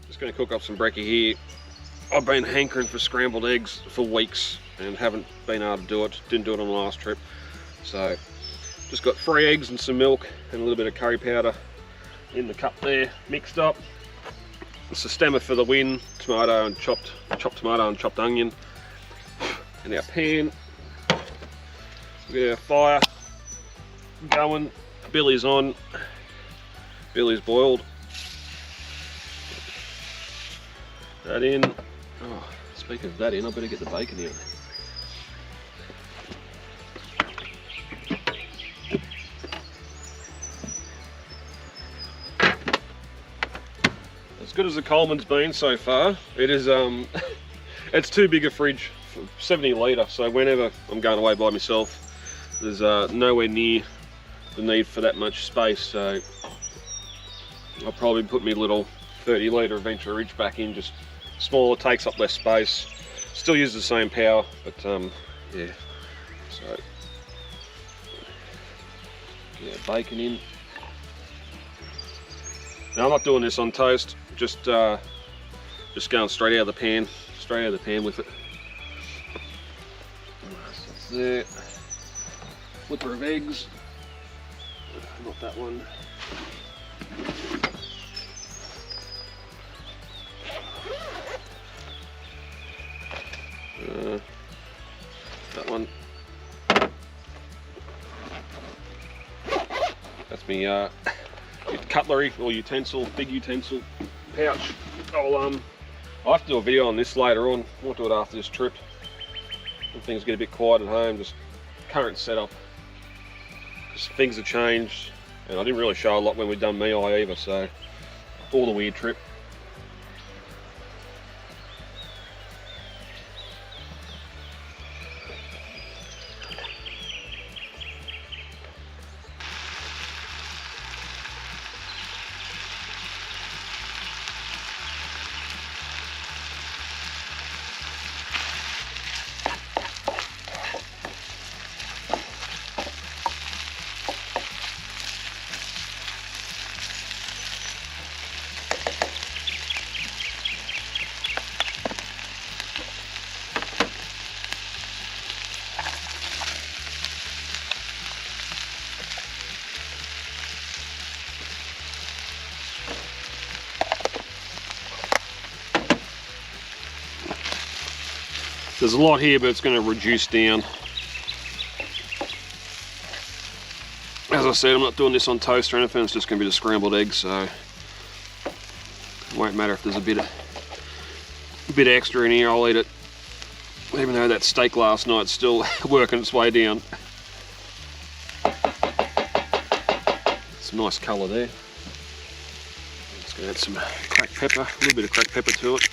Just going to cook up some brekkie here. I've been hankering for scrambled eggs for weeks and haven't been able to do it. Didn't do it on the last trip. So just got 3 eggs and some milk and a little bit of curry powder in the cup there, mixed up. It's a stemmer for the win, tomato and chopped tomato and chopped onion. In our pan, we got our fire going, billy's on, billy's boiled. That in. Oh, speaking of that in, I better get the bacon in. As good as the Coleman's been so far, it is it's too big a fridge, 70 litre, so whenever I'm going away by myself, there's nowhere near the need for that much space, so I'll probably put my little 30 litre Adventure Ridge back in, just smaller, takes up less space, still uses the same power, but yeah, so yeah, bacon in. Now I'm not doing this on toast, just going straight out of the pan, with it. That's there. Flipper of eggs, not that one. That one. That's me cutlery or utensil, big utensil pouch. I'll have to do a video on this later on. I'll do it after this trip. When things get a bit quiet at home, just current setup. Because things have changed, and I didn't really show a lot when we'd done Mei either, so all the weird trip. There's a lot here, but it's going to reduce down. As I said, I'm not doing this on toast or anything, it's just going to be the scrambled eggs, so it won't matter if there's a bit extra in here, I'll eat it. Even though that steak last night's still working its way down. Some nice colour there. Just going to add some cracked pepper, a little bit of cracked pepper to it.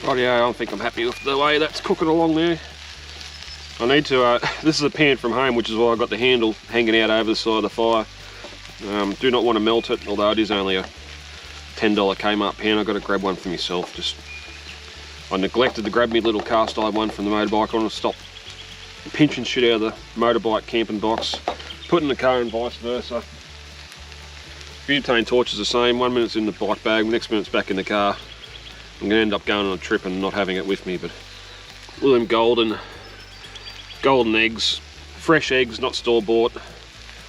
Rightio, I think I'm happy with the way that's cooking along there. I need to, this is a pan from home, which is why I got the handle hanging out over the side of the fire. Do not want to melt it, although it is only a $10 Kmart pan. I've got to grab one for myself. I neglected to grab me little cast iron one from the motorbike. I want to stop pinching shit out of the motorbike camping box, put in the car and vice versa. Butane torch is the same, 1 minute's in the bike bag, next minute's back in the car. I'm going to end up going on a trip and not having it with me, but all them golden eggs, fresh eggs, not store-bought,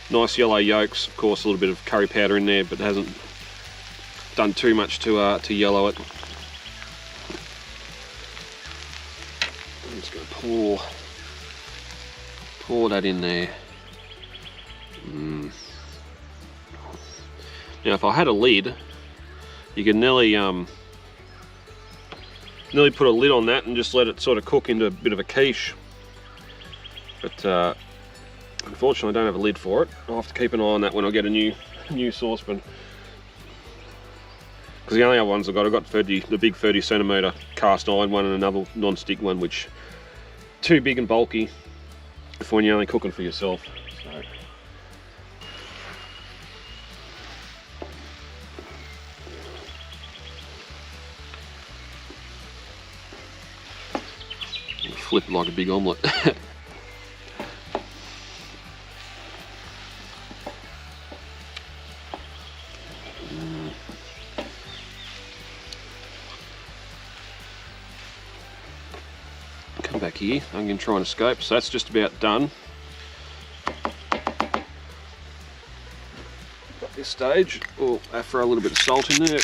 nice yellow yolks, of course a little bit of curry powder in there, but it hasn't done too much to yellow it. I'm just going to pour that in there. Now if I had a lid, you could nearly put a lid on that and just let it sort of cook into a bit of a quiche. But unfortunately I don't have a lid for it. I'll have to keep an eye on that when I get a new saucepan. Because the only other ones I've got the big 30 centimetre cast iron one and another non-stick one, which too big and bulky for when you're only cooking for yourself. So. flip like a big omelette. Come back here, I'm going to try and escape, so that's just about done. At this stage, I'll throw a little bit of salt in there.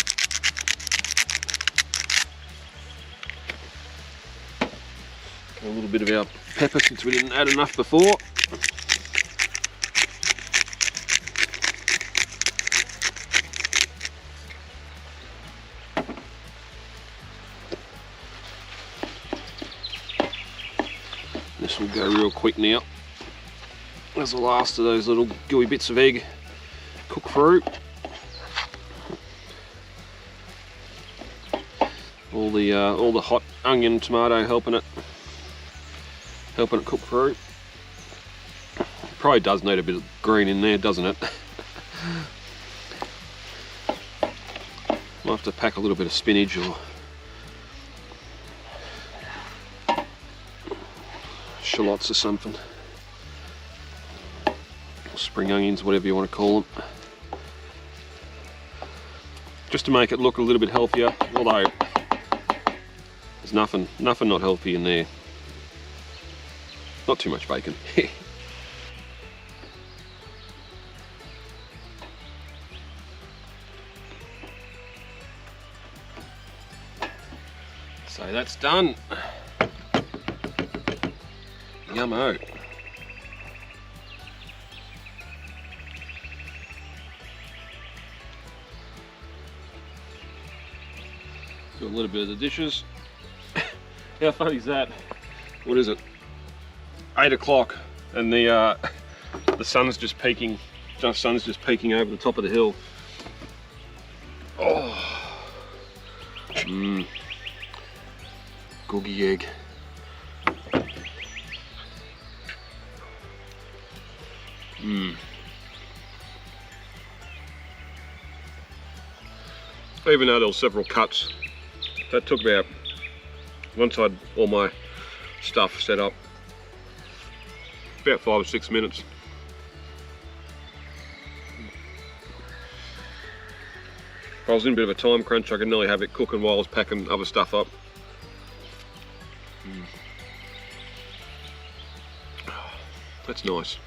A little bit of our pepper since we didn't add enough before. This will go real quick now. As the last of those little gooey bits of egg cook through. All the hot onion, tomato helping it cook through. Probably does need a bit of green in there, doesn't it? Might have to pack a little bit of spinach or shallots or something. Or spring onions, whatever you want to call them. Just to make it look a little bit healthier, although there's nothing not healthy in there. Not too much bacon. So that's done. Yummo. Do a little bit of the dishes. How funny is that? What is it? 8 o'clock and the sun's just peeking. The sun's just peeking over the top of the hill. Oh, googie egg. Even though there were several cuts, that took about, once I'd all my stuff set up, about 5 or 6 minutes. If I was in a bit of a time crunch, I could nearly have it cooking while I was packing other stuff up. That's nice.